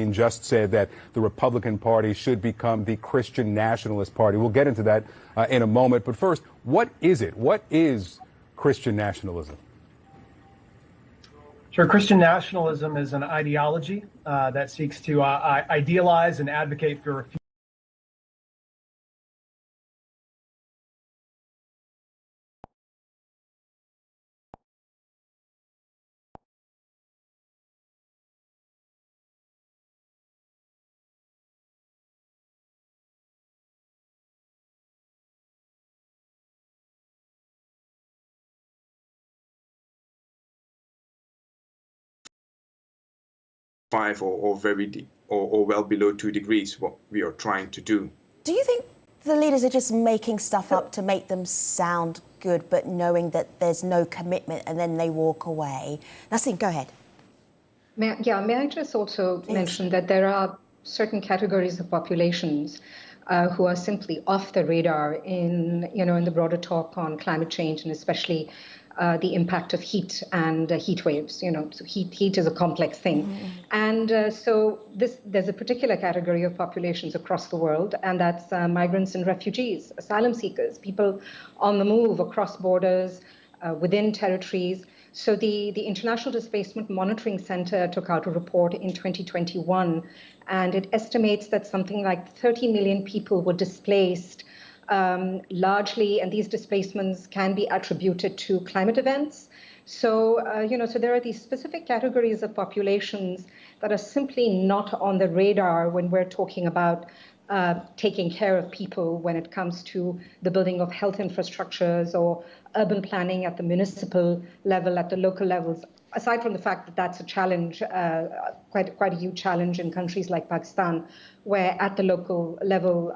Blinken just said that the Republican Party should become the Christian nationalist party. We'll get into that in a moment. But first, what is it? What is Christian nationalism? Sure. Christian nationalism is an ideology that seeks to idealize and advocate for or very deep or well below 2 degrees, what we are trying to do. Do you think the leaders are just making stuff up to make them sound good, but knowing that there's no commitment and then they walk away? Nassim, go ahead. May I just also mention that there are certain categories of populations who are simply off the radar in the broader talk on climate change, and especially the impact of heat and heat waves. So heat is a complex thing. And so there's a particular category of populations across the world, and that's migrants and refugees, asylum seekers, people on the move across borders, within territories. So the International Displacement Monitoring Center took out a report in 2021, and it estimates that something like 30 million people were displaced largely, and these displacements can be attributed to climate events. So, so there are these specific categories of populations that are simply not on the radar when we're talking about taking care of people when it comes to the building of health infrastructures or urban planning at the municipal level, at the local levels. Aside from the fact that that's a challenge, quite a huge challenge in countries like Pakistan, where at the local level,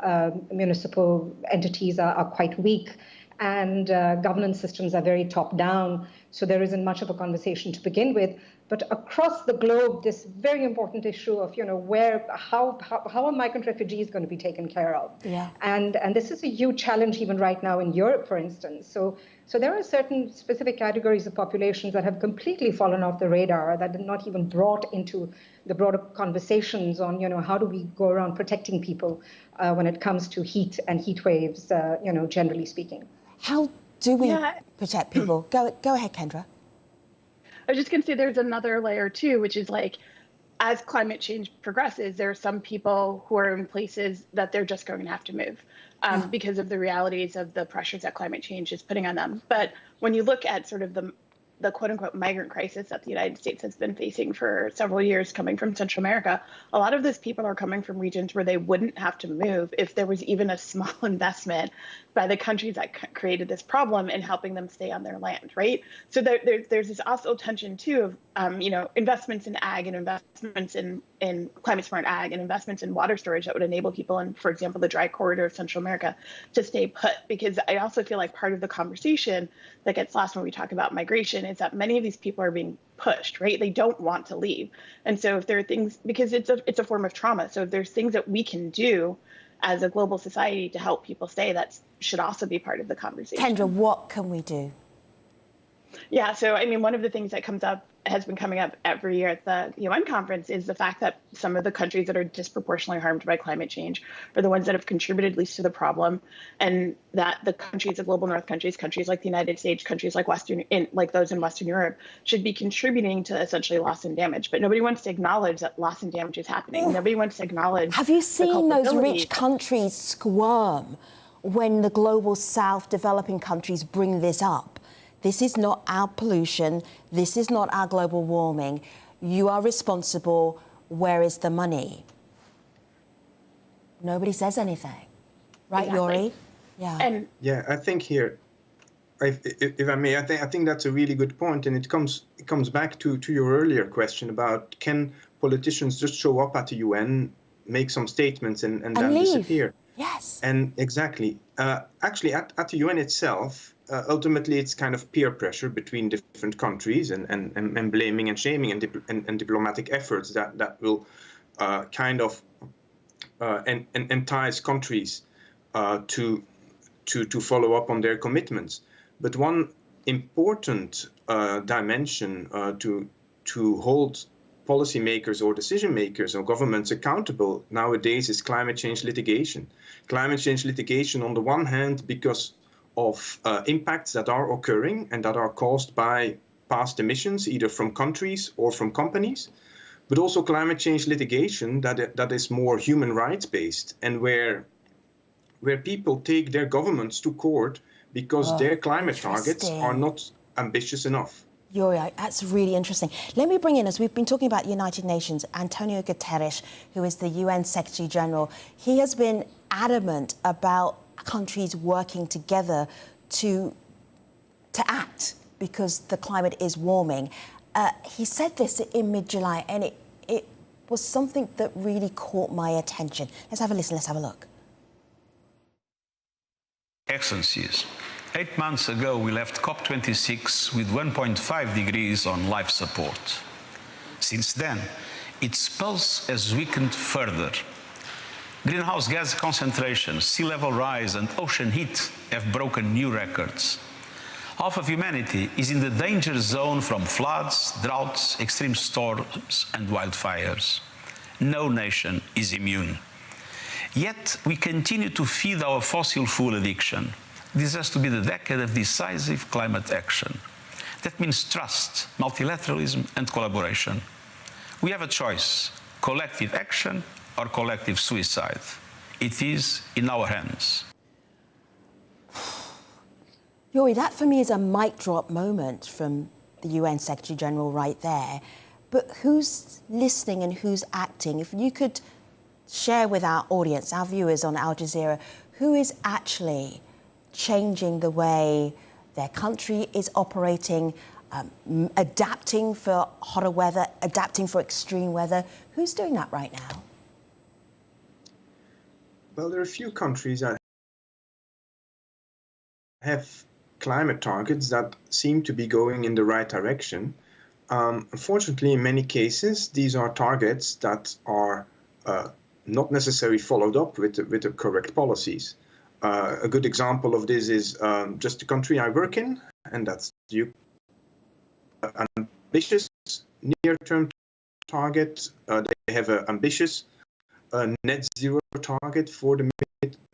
municipal entities are quite weak and governance systems are very top down. So there isn't much of a conversation to begin with. But across the globe, this very important issue of, how are migrant refugees going to be taken care of? Yeah. And this is a huge challenge even right now in Europe, for instance. So there are certain specific categories of populations that have completely fallen off the radar, that are not even brought into the broader conversations on, how do we go around protecting people when it comes to heat and heat waves, generally speaking. How do we protect people? Go ahead, Kendra. I was just going to say there's another layer too, which is like, as climate change progresses, there are some people who are in places that they're just going to have to move because of the realities of the pressures that climate change is putting on them. But when you look at sort of the quote unquote migrant crisis that the United States has been facing for several years coming from Central America, a lot of those people are coming from regions where they wouldn't have to move if there was even a small investment by the countries that created this problem in helping them stay on their land, right? So there's this also tension too of, investments in ag and investments in climate smart ag and investments in water storage that would enable people in, for example, the dry corridor of Central America to stay put. Because I also feel like part of the conversation that gets lost when we talk about migration is that many of these people are being pushed, right? They don't want to leave. And so if there are things, because it's a form of trauma. So if there's things that we can do as a global society to help people stay, that should also be part of the conversation. Kendra, what can we do? Yeah, so I mean, one of the things that has been coming up every year at the UN conference is the fact that some of the countries that are disproportionately harmed by climate change are the ones that have contributed least to the problem, and that the countries, the global north countries like the United States, countries like those in Western Europe, should be contributing to essentially loss and damage. But nobody wants to acknowledge that loss and damage is happening. Nobody wants to acknowledge. Have you seen those rich countries squirm when the global south developing countries bring this up? This is not our pollution. This is not our global warming. You are responsible. Where is the money? Nobody says anything. Right, exactly. Yuri? Yeah. I think here, if I may, I think that's a really good point, and it comes back to your earlier question about, can politicians just show up at the UN, make some statements, and then leave. Disappear? Yes. And exactly. Actually, at the UN itself, ultimately it's kind of peer pressure between different countries and blaming and shaming and diplomatic efforts that will kind of entice countries to follow up on their commitments. But one important dimension to hold policymakers or decision makers or governments accountable nowadays is climate change litigation. Climate change litigation, on the one hand, because of impacts that are occurring and that are caused by past emissions, either from countries or from companies, but also climate change litigation that is more human rights based, and where people take their governments to court because their climate targets are not ambitious enough. Yuri, that's really interesting. Let me bring in, as we've been talking about the United Nations, Antonio Guterres, who is the UN Secretary General. He has been adamant about countries working together to act because the climate is warming. He said this in mid-July, and it was something that really caught my attention. Let's have a listen, let's have a look. Excellencies, 8 months ago we left COP26 with 1.5 degrees on life support. Since then, its pulse has weakened further. Greenhouse gas concentrations, sea level rise and ocean heat have broken new records. Half of humanity is in the danger zone from floods, droughts, extreme storms and wildfires. No nation is immune. Yet we continue to feed our fossil fuel addiction. This has to be the decade of decisive climate action. That means trust, multilateralism and collaboration. We have a choice: collective action or collective suicide. It is in our hands. Yuri, that for me is a mic drop moment from the UN Secretary General right there. But who's listening and who's acting? If you could share with our audience, our viewers on Al Jazeera, who is actually changing the way their country is operating, adapting for hotter weather, adapting for extreme weather. Who's doing that right now? Well, there are a few countries that have climate targets that seem to be going in the right direction. Unfortunately, in many cases, these are targets that are not necessarily followed up with the correct policies. A good example of this is just the country I work in, and that's an ambitious near-term target. They have an ambitious net zero target for the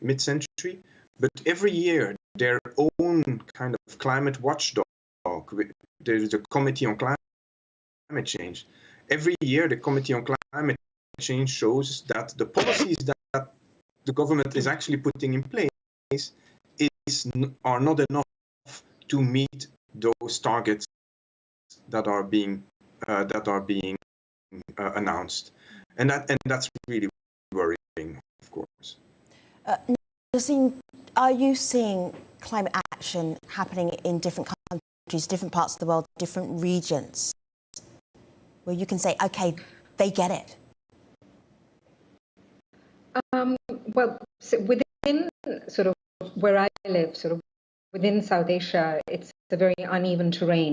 mid-century, but every year their own kind of climate watchdog, there is a Committee on Climate Change. Every year the Committee on Climate Change shows that the policies that the government is actually putting in place are not enough to meet those targets that are being announced, and that's really worrying, of course. Naseem, are you seeing climate action happening in different countries, different parts of the world, different regions, where you can say, okay, they get it? Well, so within sort of where I live, sort of within South Asia, it's a very uneven terrain.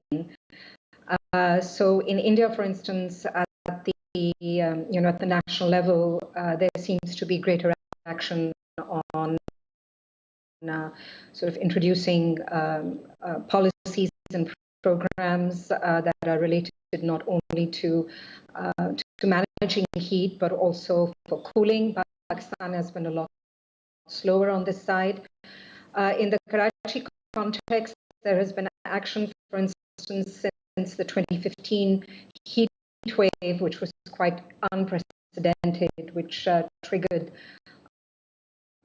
So in India, for instance, at the at the national level, there seems to be greater action on sort of introducing policies and programs that are related not only to managing heat, but also for cooling. Pakistan has been a lot slower on this side. In the Karachi context, there has been action, for instance, since the 2015 heat wave, which was quite unprecedented, which triggered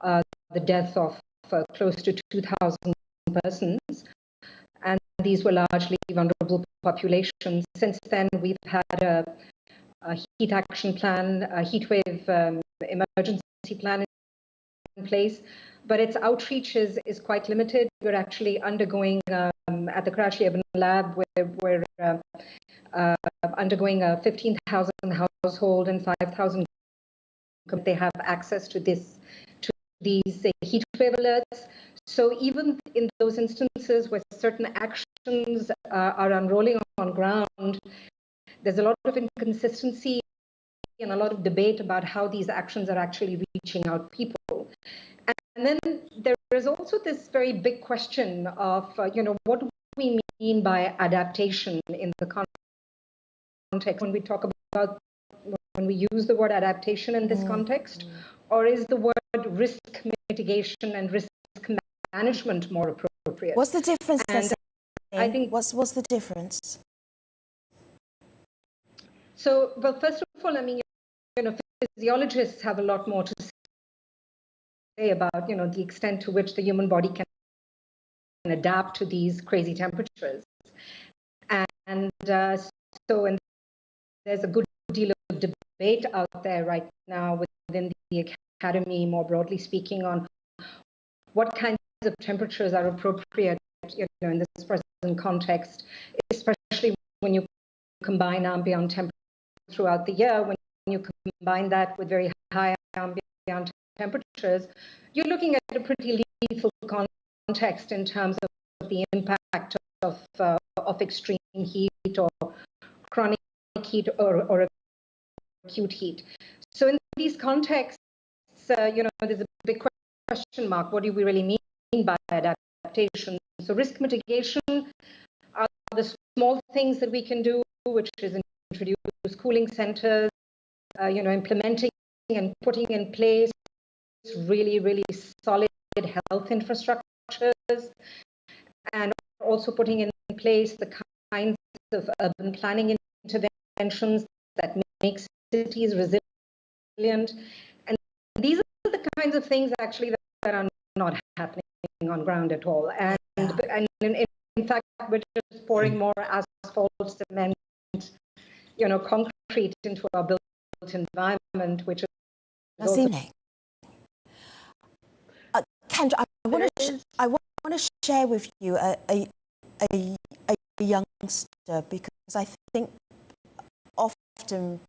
the death of close to 2,000 persons. And these were largely vulnerable populations. Since then, we've had a heat action plan, a heat wave emergency plan in place, but its outreach is quite limited. We're actually undergoing, at the Karachi Urban Lab, we're undergoing a 15,000 household and 5,000 they have access to these heat wave alerts. So even in those instances where certain actions are unrolling on ground, there's a lot of inconsistency and a lot of debate about how these actions are actually reaching out people. And then there is also this very big question of, what do we mean by adaptation in the context when we talk about when we use the word adaptation in this context, or is the word risk mitigation and risk management more appropriate? What's the difference? And I think what's the difference? So, well, first of all, I mean, physiologists have a lot more to say about, the extent to which the human body can adapt to these crazy temperatures. And so there's a good deal of debate out there right now within the academy, more broadly speaking, on what kinds of temperatures are appropriate, in this present context, especially when you combine ambient temperatures throughout the year. When you combine that with very high ambient temperatures, you're looking at a pretty lethal context in terms of the impact of extreme heat or chronic heat or acute heat. So in these contexts, there's a big question mark. What do we really mean by adaptation? So risk mitigation are the small things that we can do, which is introduce cooling centers, implementing and putting in place really, really solid health infrastructures, and also putting in place the kinds of urban planning interventions that make cities resilient. And these are the kinds of things actually that are not happening on ground at all. And in fact, we're just pouring more asphalt, cement, concrete into our built environment, which is Naseem, Kendra, I want to share with you a youngster, because I think often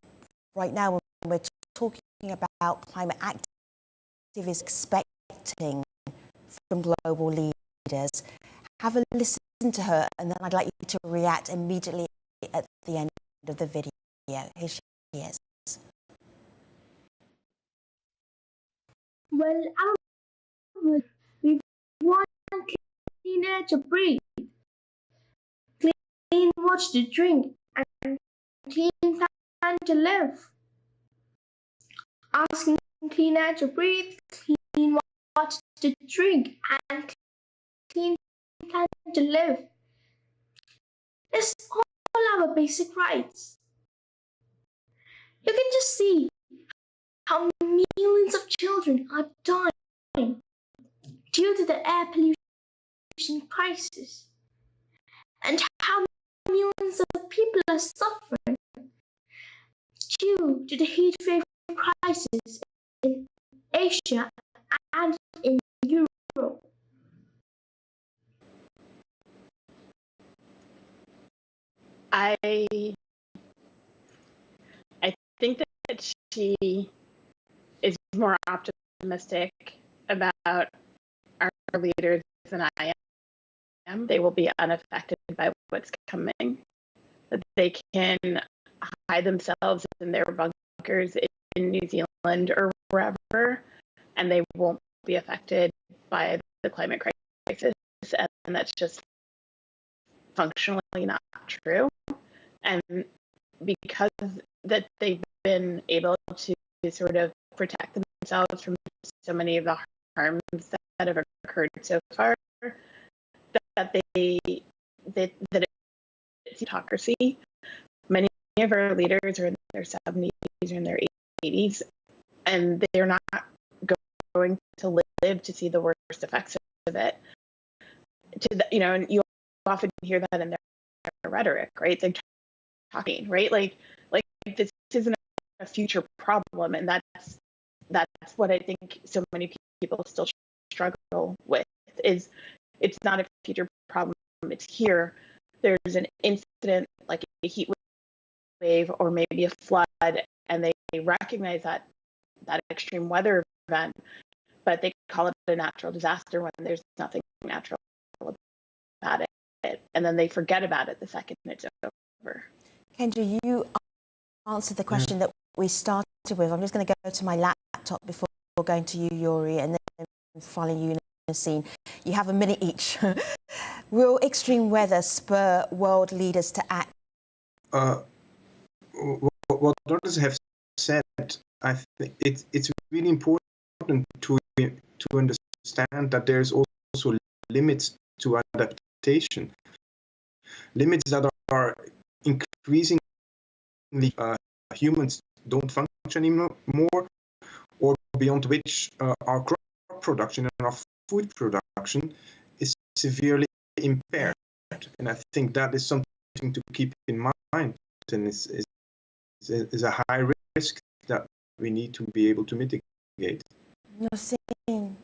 right now when we're talking about climate activists expecting from global leaders, have a listen to her, and then I'd like you to react immediately at the end of the video. Here she is. Well, we want clean air to breathe, clean water to drink, and clean planet to live. Asking clean air to breathe, clean water to drink, and clean planet to live. It's all our basic rights. You can just see how millions of children are dying due to the air pollution crisis, and how millions of people are suffering due to the heat wave crisis in Asia and in Europe. I think that she is more optimistic about our leaders than I am. They will be unaffected by what's coming. That they can hide themselves in their bunkers in New Zealand or wherever, and they won't be affected by the climate crisis. And that's just functionally not true. And because that they've been able to sort of protect themselves from so many of the harms that have occurred so far, that it's hypocrisy. Many of our leaders are in their 70s or in their 80s, and they're not going to live to see the worst effects of it. And you often hear that in their rhetoric, right? They're talking, right? Like this isn't a future problem, and that's what I think so many people still struggle with. Is it's not a future problem, it's here. There's an incident like a heat wave or maybe a flood, and they recognize that extreme weather event, but they call it a natural disaster when there's nothing natural about it, and then they forget about it the second it's over. Kendra, you answered the question that we started with. I'm just going to go to my laptop before going to you, Yuri, and then finally you, Naseem. You have a minute each. Will extreme weather spur world leaders to act? what others have said, I think it's really important to understand that there's also limits to adaptation, limits that are increasingly humans don't function anymore, or beyond which our crop production and our food production is severely impaired. And I think that is something to keep in mind, and is a high risk that we need to be able to mitigate. Nasim.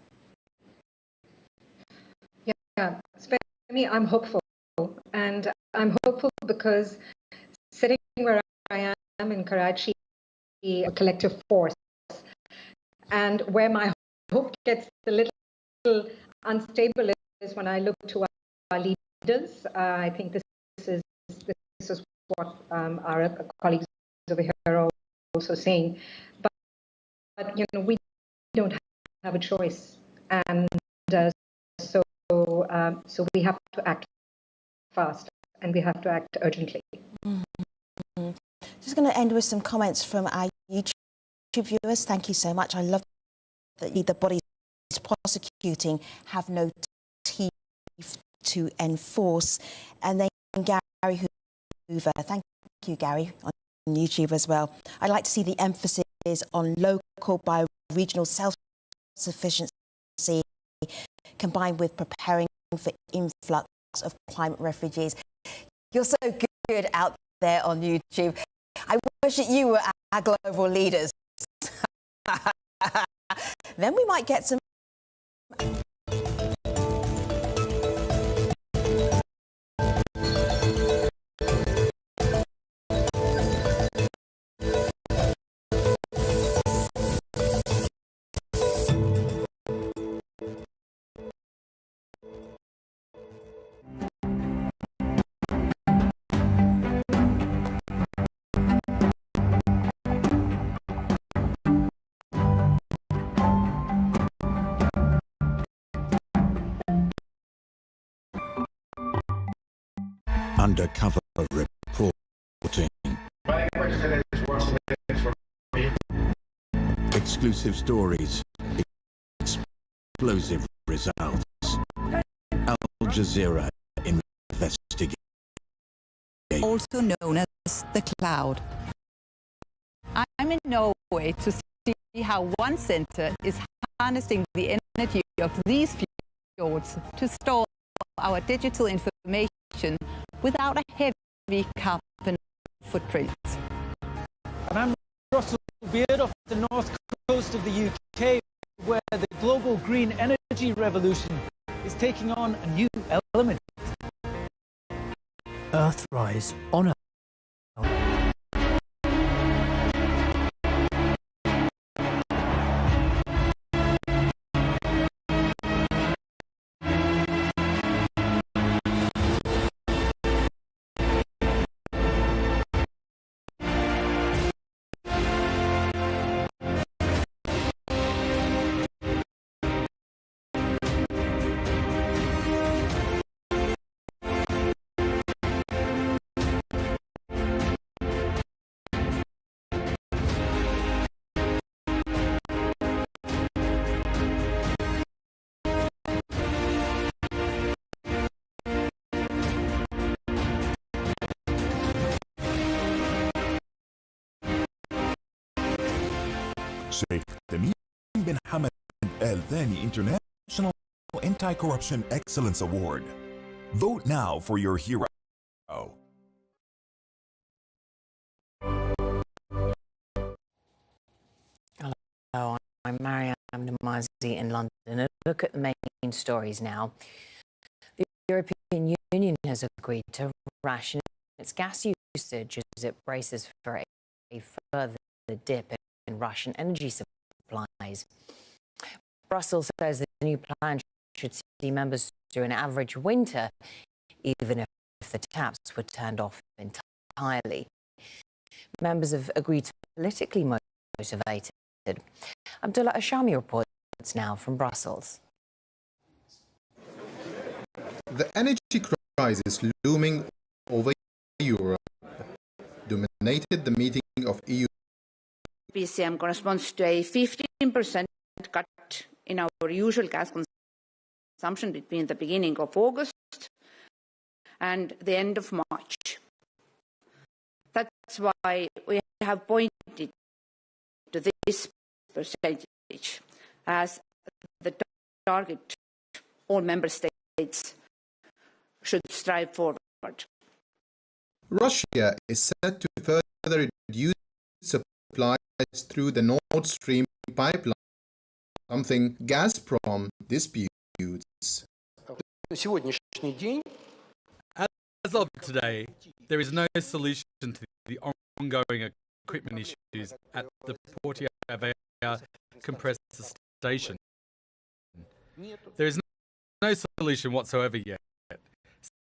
Yeah, me, I'm hopeful, and I'm hopeful because sitting where I am in Karachi, a collective force, and where my hope gets a little unstable is when I look to our leaders. I think this is what our colleagues over here are also saying, but you know, we don't have a choice, and so we have to act fast, and we have to act urgently. Mm-hmm. Just going to end with some comments from our YouTube viewers. Thank you so much. I love that the bodies prosecuting have no teeth to enforce. And then Gary Hoover, thank you, Gary, on YouTube as well. I'd like to see the emphasis on local bi-regional self-sufficiency combined with preparing for influx of climate refugees. You're so good out there on YouTube. I wish that you were our global leaders. Then we might get some. Undercover reporting. Exclusive stories. Explosive results. Al Jazeera investigate. Also known as the cloud. I'm in Norway to see how one center is harnessing the energy of these fjords to store our digital information without a heavy carbon footprint. And I'm Russell Beard off the north coast of the UK, where the global green energy revolution is taking on a new element. Earthrise on Earth. Sheikh Tamim bin Hamad Al Thani International Anti-Corruption Excellence Award. Vote now for your hero. Hello, I'm Mariam Namazi in London. And look at the main stories now. The European Union has agreed to ration its gas usage as it braces for a further dip in Russian energy supplies. Brussels says the new plan should see members through an average winter, even if the taps were turned off entirely. Members have agreed to politically motivated. Abdullah Ashami reports now from Brussels. The energy crisis looming over Europe dominated the meeting of EU. PCM corresponds to a 15% cut in our usual gas consumption between the beginning of August and the end of March. That's why we have pointed to this percentage as the target all member states should strive forward. Russia is set to further reduce supplies through the Nord Stream pipeline, something Gazprom disputes. As of today, there is no solution to the ongoing equipment issues at the Portia-Avea compressor station. There is no solution whatsoever yet.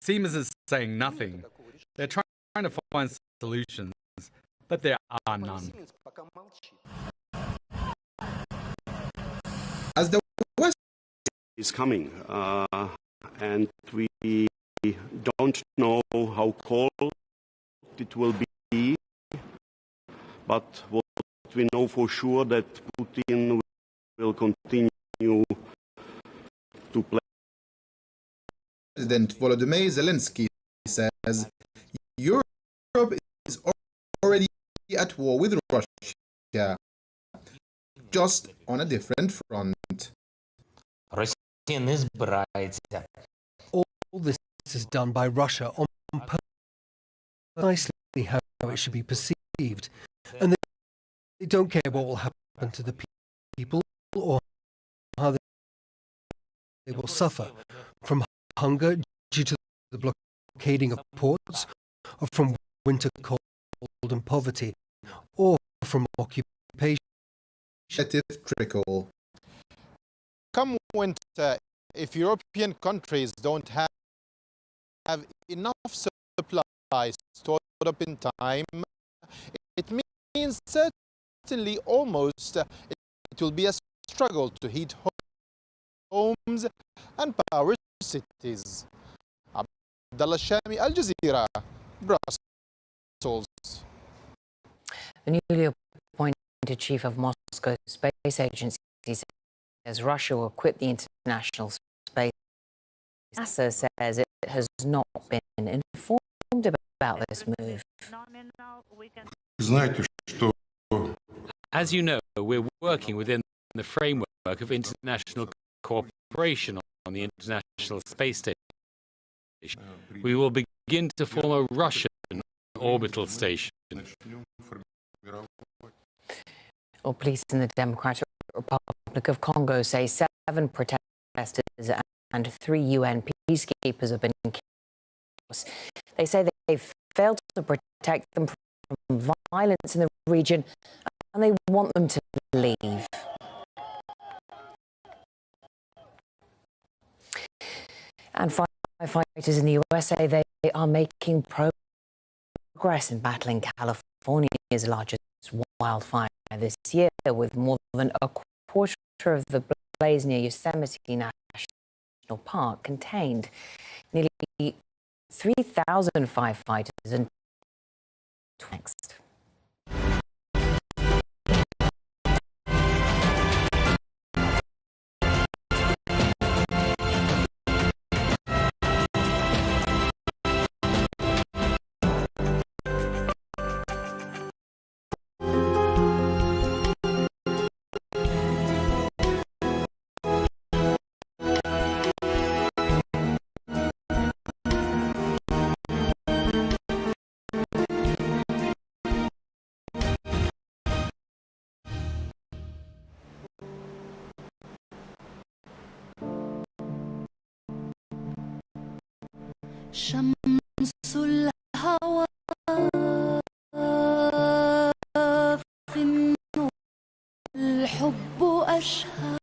Siemens is saying nothing. They're trying to find solutions, but there are none. As the West is coming, and we don't know how cold it will be, but what we know for sure that Putin will continue to play. President Volodymyr Zelensky says Europe is already at war with Russia, just on a different front. All this is done by Russia on precisely how it should be perceived, and they don't care what will happen to the people or how they will suffer from hunger due to the blockading of ports, or from winter cold and poverty, or from occupation. Trickle. Come winter, if European countries don't have enough supplies stored up in time, it means certainly almost it will be a struggle to heat homes and power cities. Abdullah Shami, Al Jazeera, Brussels. The newly appointed chief of Moscow Space Agency says Russia will quit the International Space. NASA says it has not been informed about this move. As you know, we're working within the framework of international cooperation on the International Space Station. We will begin to form a Russian orbital station. Well, police in the Democratic Republic of Congo say 7 protesters and 3 UN peacekeepers have been killed. They say they've failed to protect them from violence in the region, and they want them to leave. And firefighters in the USA, they are making progress in battling California's largest wildfire this year, with more than a quarter of the blaze near Yosemite National Park contained. Nearly 3,000 firefighters and next. شمس الهوى في النور الحب أشهى